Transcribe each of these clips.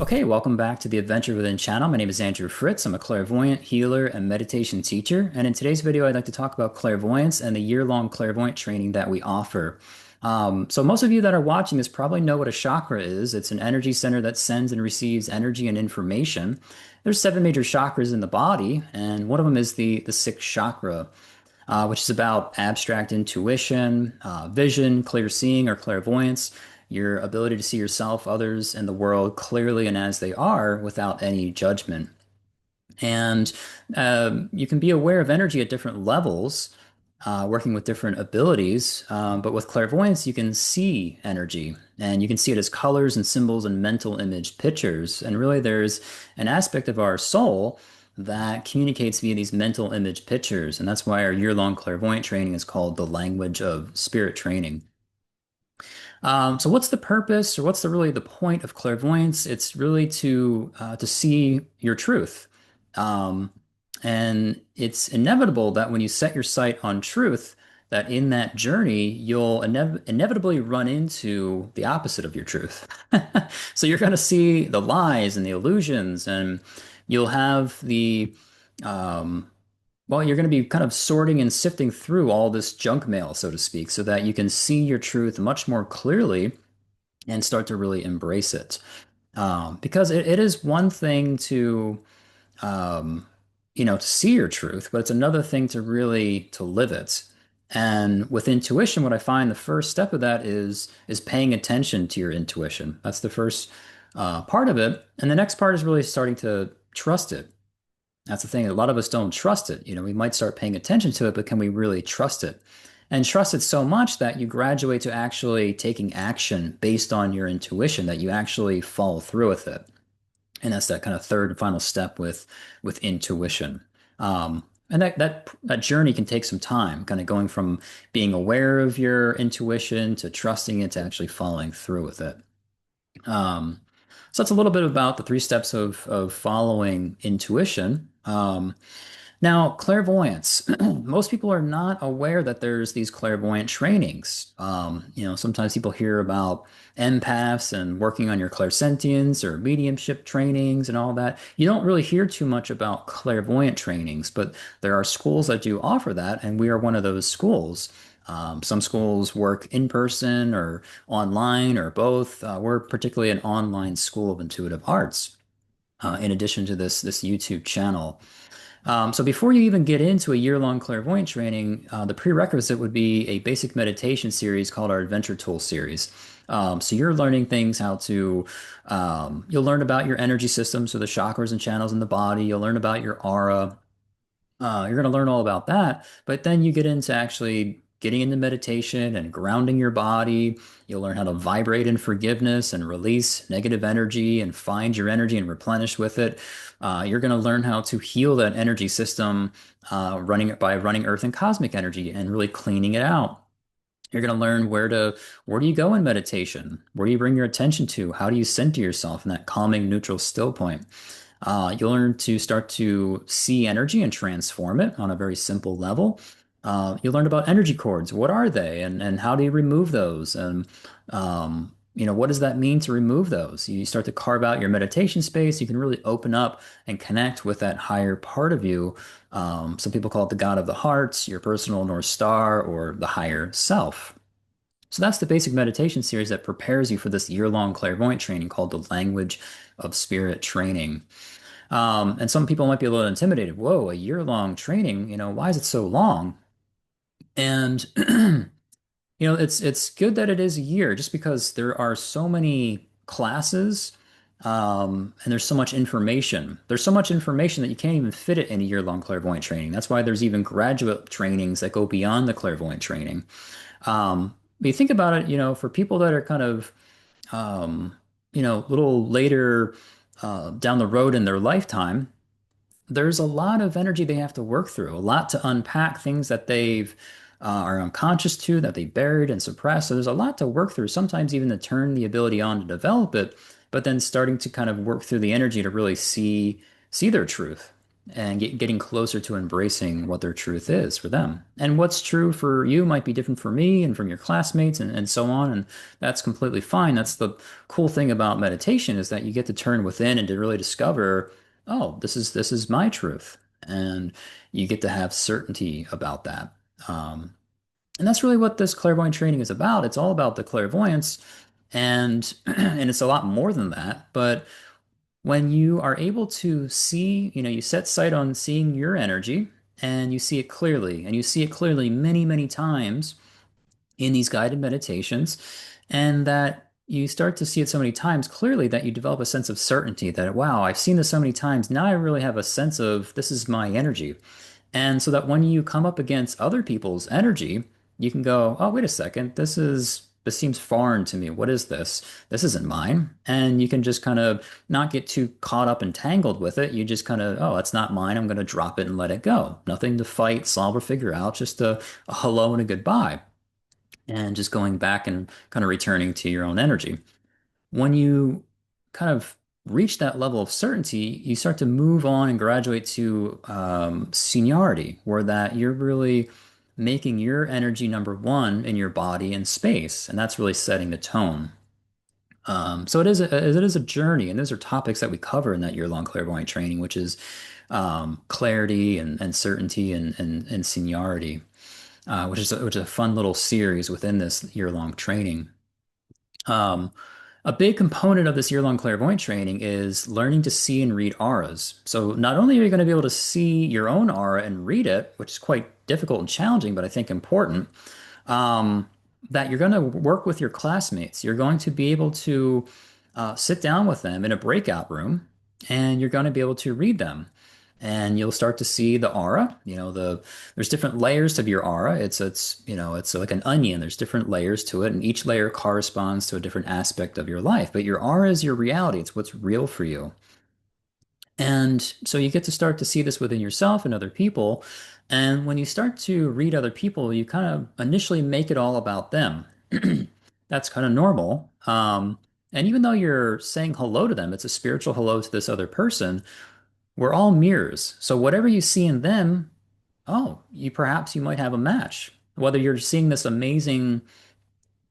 Okay, welcome back to the Adventure Within channel. My name is Andrew Fritz. I'm a clairvoyant, healer, and meditation teacher. And in today's video, I'd like to talk about clairvoyance and the year-long clairvoyant training that we offer. So most of you that are watching this probably know what a chakra is. It's an energy center that sends and receives energy and information. There's seven major chakras in the body, and one of them is the sixth chakra, which is about abstract intuition, vision, clear seeing, or clairvoyance, your ability to see yourself, others, and the world clearly and as they are without any judgment. And you can be aware of energy at different levels, working with different abilities. But with clairvoyance, you can see energy and you can see it as colors and symbols and mental image pictures. And really, there's an aspect of our soul that communicates via these mental image pictures. And that's why our year-long clairvoyant training is called the language of spirit training. So what's the purpose or what's really the point of clairvoyance? It's really to see your truth. Um, and it's inevitable that when you set your sight on truth, that in that journey, you'll inevitably run into the opposite of your truth. So you're going to see the lies and the illusions, and you'll have um, you're going to be kind of sorting and sifting through all this junk mail, so to speak, so that you can see your truth much more clearly and start to really embrace it. Because it is one thing um, to see your truth, but it's another thing to really to live it. And with intuition, what I find the first step of that is paying attention to your intuition. That's the first part of it, and the next part is really starting to trust it. That's the thing. A lot of us don't trust it. We might start paying attention to it, but can we really trust it? And trust it so much that you graduate to actually taking action based on your intuition, that you actually follow through with it. And that's that kind of third and final step with intuition. And that journey can take some time, kind of going from being aware of your intuition to trusting it to actually following through with it. Um, so that's a little bit about the three steps of following intuition. Now, clairvoyance. Most people are not aware that there's these clairvoyant trainings. Sometimes people hear about empaths and working on your clairsentience or mediumship trainings and all that. You don't really hear too much about clairvoyant trainings, but there are schools that do offer that, and we are one of those schools. Some schools work in person or online or both. We're particularly an online school of intuitive arts, in addition to this YouTube channel. So before you even get into a year-long clairvoyant training, the prerequisite would be a basic meditation series called our Adventure Tool series. So you're learning things you'll learn about your energy system, so the chakras and channels in the body. You'll learn about your aura. You're going to learn all about that, but then you get into actually getting into meditation and grounding your body. You'll learn how to vibrate in forgiveness and release negative energy and find your energy and replenish with it. You're going to learn how to heal that energy system, running earth and cosmic energy and really cleaning it out. You're going to learn where do you go in meditation? Where do you bring your attention to? How do you center yourself in that calming, neutral, still point? You'll learn to start to see energy and transform it on a very simple level. You'll learn about energy cords. What are they, and how do you remove those? And what does that mean to remove those? You start to carve out your meditation space. You can really open up and connect with that higher part of you. Some people call it the God of the hearts, your personal North Star, or the higher self. So that's the basic meditation series that prepares you for this year-long clairvoyant training called the Language of Spirit Training. And some people might be a little intimidated. Whoa, a year-long training, why is it so long? And it's good that it is a year just because there are so many classes, and there's so much information. There's so much information that you can't even fit it in a year-long clairvoyant training. That's why there's even graduate trainings that go beyond the clairvoyant training. But you think about it, for people that are kind of, a little later down the road in their lifetime, there's a lot of energy they have to work through, a lot to unpack, things that they've are unconscious to, that they buried and suppressed. So there's a lot to work through, sometimes even to turn the ability on to develop it, but then starting to kind of work through the energy to really see their truth. and getting closer to embracing what their truth is for them. And what's true for you might be different for me and from your classmates and so on. And that's completely fine. That's the cool thing about meditation is that you get to turn within and to really discover, oh, this is my truth. And you get to have certainty about that. Um, and that's really what this clairvoyant training is about. It's all about the clairvoyance and and it's a lot more than that. But when you are able to see, you set sight on seeing your energy and you see it clearly, and you see it clearly many, many times in these guided meditations, and that you start to see it so many times clearly that you develop a sense of certainty that, wow, I've seen this so many times. Now I really have a sense of this is my energy. And so that when you come up against other people's energy, you can go, oh, wait a second, this seems foreign to me. What is this? This isn't mine. And you can just kind of not get too caught up and tangled with it. You just kind of, oh, it's not mine. I'm going to drop it and let it go. Nothing to fight, solve, or figure out. Just a hello and a goodbye. And just going back and kind of returning to your own energy. When you kind of reach that level of certainty, you start to move on and graduate to seniority, where that you're really making your energy number one in your body and space, and that's really setting the tone. So it is a journey, and those are topics that we cover in that year-long clairvoyant training, which is clarity and certainty and seniority, which is a fun little series within this year-long training. Um, a big component of this year-long clairvoyant training is learning to see and read auras. So not only are you going to be able to see your own aura and read it, which is quite difficult and challenging, but I think important, um, that you're going to work with your classmates. You're going to be able to sit down with them in a breakout room, and you're going to be able to read them. And you'll start to see the aura. There's different layers to your aura. It's like an onion. There's different layers to it, and each layer corresponds to a different aspect of your life. But your aura is your reality. It's what's real for you. And so you get to start to see this within yourself and other people. And when you start to read other people, you kind of initially make it all about them. That's kind of normal. And even though you're saying hello to them, it's a spiritual hello to this other person. We're all mirrors. So whatever you see in them, oh, you might have a match. Whether you're seeing this amazing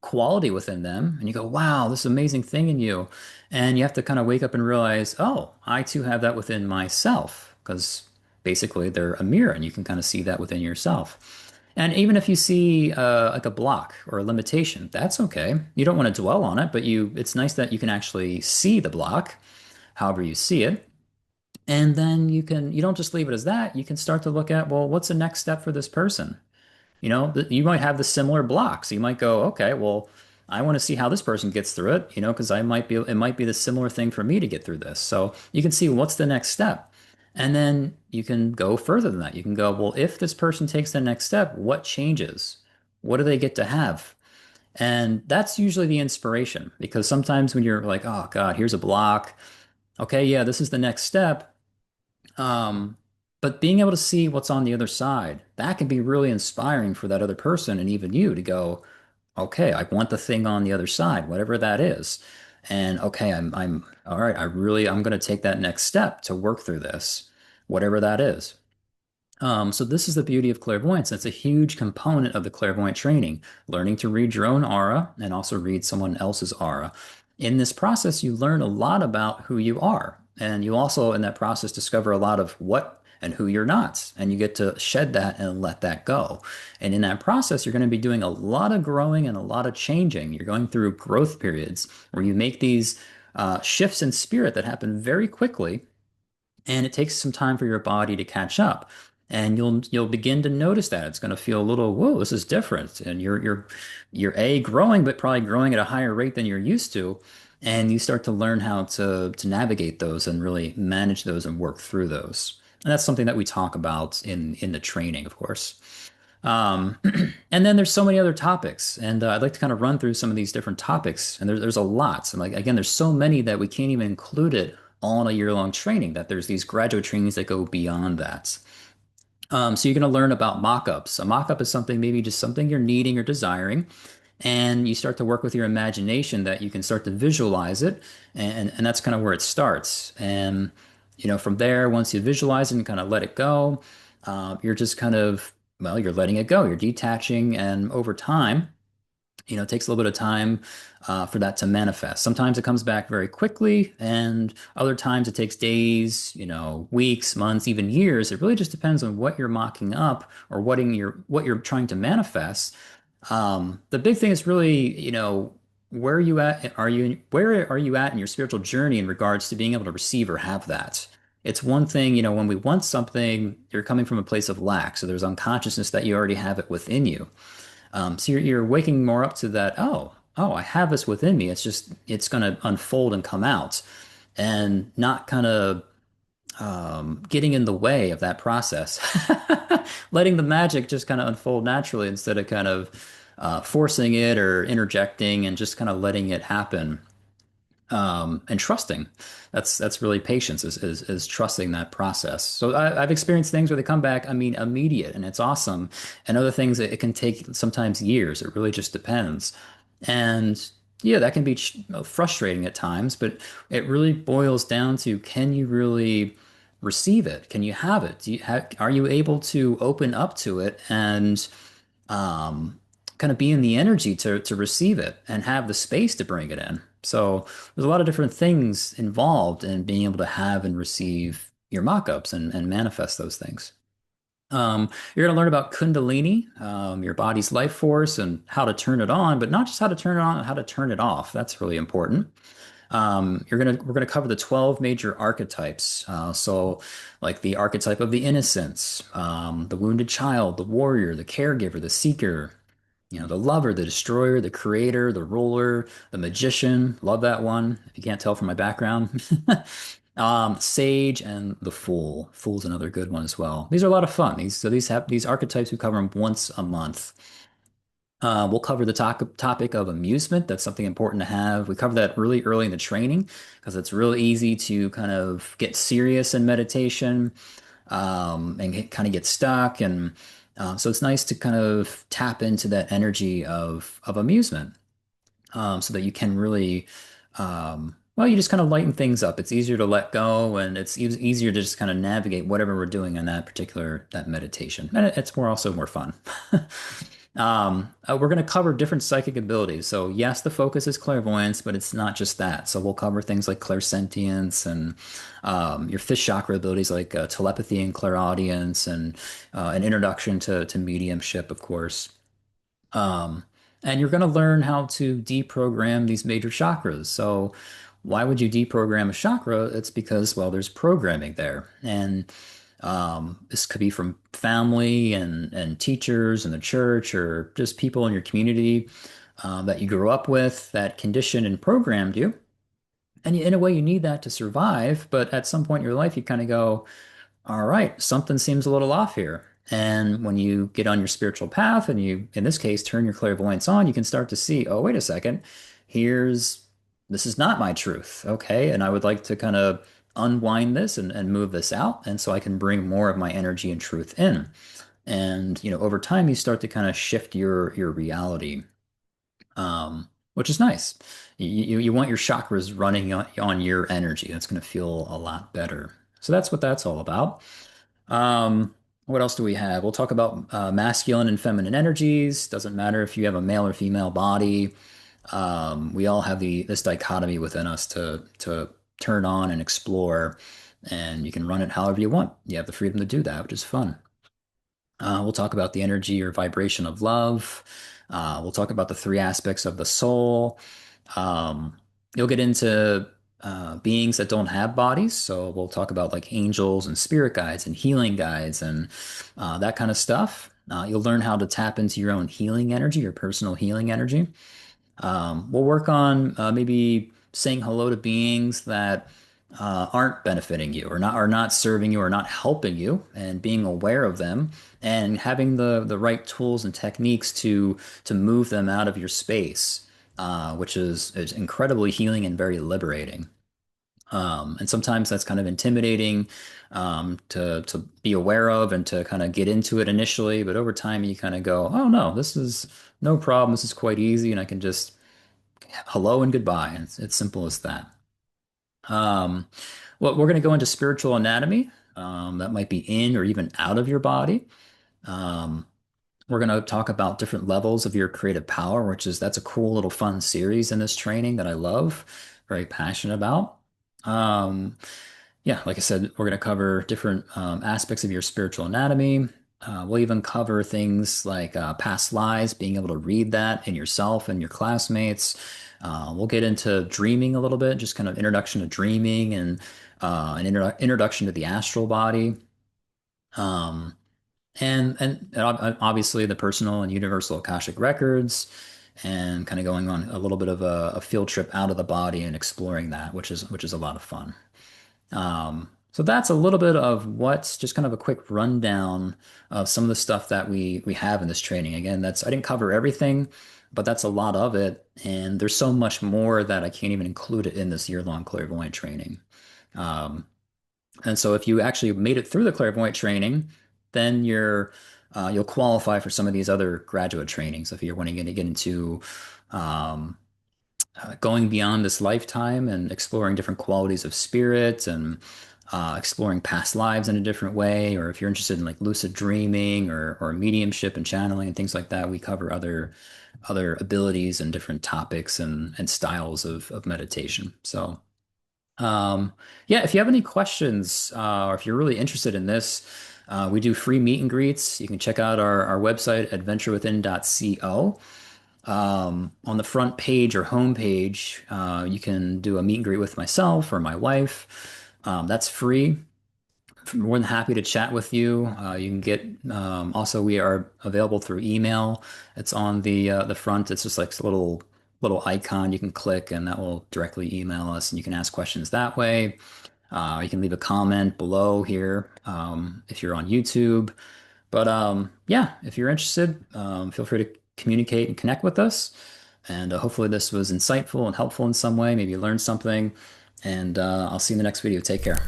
quality within them and you go, wow, this amazing thing in you. And you have to kind of wake up and realize, oh, I too have that within myself because basically they're a mirror and you can kind of see that within yourself. And even if you see like a block or a limitation, that's okay. You don't want to dwell on it, but it's nice that you can actually see the block, however you see it. And then you don't just leave it as that. You can start to look at, well, what's the next step for this person? You might have the similar blocks. You might go, okay, well, I want to see how this person gets through it, because it might be the similar thing for me to get through this. So you can see what's the next step. And then you can go further than that. You can go, well, if this person takes the next step, what changes? What do they get to have? And that's usually the inspiration because sometimes when you're like, oh God, here's a block. Okay, yeah, this is the next step. Um, but being able to see what's on the other side, that can be really inspiring for that other person and even you to go, okay, I want the thing on the other side, whatever that is. And okay, I'm all right, I'm going to take that next step to work through this, whatever that is. So this is the beauty of clairvoyance. It's a huge component of the clairvoyant training, learning to read your own aura and also read someone else's aura. In this process, you learn a lot about who you are. And you also, in that process, discover a lot of what and who you're not. And you get to shed that and let that go. And in that process, you're going to be doing a lot of growing and a lot of changing. You're going through growth periods where you make these shifts in spirit that happen very quickly and it takes some time for your body to catch up. And you'll begin to notice that it's going to feel a little, whoa, this is different. And you're A, growing, but probably growing at a higher rate than you're used to. And you start to learn how to navigate those and really manage those and work through those. And that's something that we talk about in the training, of course. Um, and then there's so many other topics, and I'd like to kind of run through some of these different topics. And there's a lot. And like again, there's so many that we can't even include it all in a year-long training. That there's these graduate trainings that go beyond that. So you're going to learn about mock-ups. A mock-up is something maybe just something you're needing or desiring, and you start to work with your imagination that you can start to visualize it, and that's kind of where it starts. And From there, once you visualize it and kind of let it go, you're just kind of, well, you're letting it go. You're detaching, and over time, it takes a little bit of time for that to manifest. Sometimes it comes back very quickly, and other times it takes days, weeks, months, even years. It really just depends on what you're mocking up or what you're trying to manifest. The big thing is really, where are you at? Where are you at in your spiritual journey in regards to being able to receive or have that? It's one thing, when we want something, you're coming from a place of lack. So there's unconsciousness that you already have it within you. So you're waking more up to that. Oh, I have this within me. It's going to unfold and come out, and not kind of getting in the way of that process. Letting the magic just kind of unfold naturally instead of kind of forcing it or interjecting and just kind of letting it happen, and trusting. That's really patience is trusting that process. So I've experienced things where they come back, I mean, immediate, and it's awesome, and other things that it can take sometimes years. It really just depends, and yeah, that can be frustrating at times, but it really boils down to, can you really receive it? Can you have it? Are you able to open up to it and um, kind of be in the energy to receive it and have the space to bring it in? So there's a lot of different things involved in being able to have and receive your mock-ups and manifest those things. You're going to learn about Kundalini, your body's life force, and how to turn it on, but not just how to turn it on, how to turn it off. That's really important. We're gonna cover the 12 major archetypes. So, like the archetype of the innocence, the wounded child, the warrior, the caregiver, the seeker, the lover, the destroyer, the creator, the ruler, the magician. Love that one. If you can't tell from my background. Sage and the fool. Fool's another good one as well. These are a lot of fun. These archetypes, we cover them once a month. We'll cover the topic of amusement. That's something important to have. We cover that really early in the training because it's real easy to kind of get serious in meditation, and kind of get stuck. And so it's nice to kind of tap into that energy of amusement, so that you can really, well, you just kind of lighten things up. It's easier to let go, and it's easier to just kind of navigate whatever we're doing in that meditation, and it's also more fun. We're going to cover different psychic abilities. So yes, the focus is clairvoyance, but it's not just that. So we'll cover things like clairsentience and your fifth chakra abilities like telepathy and clairaudience, and an introduction to mediumship, of course. Um, and you're going to learn how to deprogram these major chakras. So why would you deprogram a chakra? It's because, well, there's programming there. And this could be from family and teachers in the church, or just people in your community that you grew up with that conditioned and programmed you. And in a way, you need that to survive. But at some point in your life, you kind of go, all right, something seems a little off here. And when you get on your spiritual path and you, in this case, turn your clairvoyance on, you can start to see, oh, wait a second, here's, this is not my truth. Okay. And I would like to kind of unwind this and move this out. And so I can bring more of my energy and truth in. And, over time, you start to kind of shift your reality, which is nice. You want your chakras running on your energy. That's going to feel a lot better. So that's what that's all about. What else do we have? We'll talk about masculine and feminine energies. Doesn't matter if you have a male or female body. We all have this dichotomy within us to turn on and explore, and you can run it however you want. You have the freedom to do that, which is fun. We'll talk about the energy or vibration of love. We'll talk about the three aspects of the soul. Um, you'll get into beings that don't have bodies. So we'll talk about like angels and spirit guides and healing guides and that kind of stuff. You'll learn how to tap into your own healing energy, your personal healing energy. We'll work on maybe saying hello to beings that aren't benefiting you, or not serving you, or not helping you, and being aware of them and having the right tools and techniques to move them out of your space, which is incredibly healing and very liberating. And sometimes that's kind of intimidating, to be aware of and to kind of get into it initially, but over time you kind of go, oh no, this is no problem. This is quite easy, and I can just hello and goodbye. And it's simple as that. Um, Well, we're going to go into spiritual anatomy. That might be in or even out of your body. Um, we're going to talk about different levels of your creative power, that's a cool little fun series in this training that I love, very passionate about. Um, yeah, like I said, we're going to cover different aspects of your spiritual anatomy. We'll even cover things like past lives, being able to read that in yourself and your classmates. We'll get into dreaming a little bit, just kind of introduction to dreaming and an introduction to the astral body. Um, and obviously the personal and universal Akashic records, and kind of going on a little bit of a field trip out of the body and exploring that, which is a lot of fun. So that's a little bit of what's just kind of a quick rundown of some of the stuff that we have in this training. Again, that's I didn't cover everything, but that's a lot of it, and there's so much more that I can't even include it in this year-long clairvoyant training. Um, and so if you actually made it through the clairvoyant training, then you'll qualify for some of these other graduate trainings if you're wanting to get into um, going beyond this lifetime and exploring different qualities of spirit and exploring past lives in a different way, or if you're interested in like lucid dreaming or mediumship and channeling and things like that, we cover other abilities and different topics and styles of meditation. So um, yeah, if you have any questions, or if you're really interested in this, we do free meet and greets. You can check out our website, adventurewithin.co. On the front page or home page, you can do a meet and greet with myself or my wife. That's free. More than happy to chat with you. You can get also we are available through email. It's on the front. It's just like a little icon you can click, and that will directly email us, and you can ask questions that way. You can leave a comment below here if you're on YouTube. But yeah, if you're interested, feel free to communicate and connect with us. And hopefully this was insightful and helpful in some way. Maybe you learned something. And I'll see you in the next video. Take care.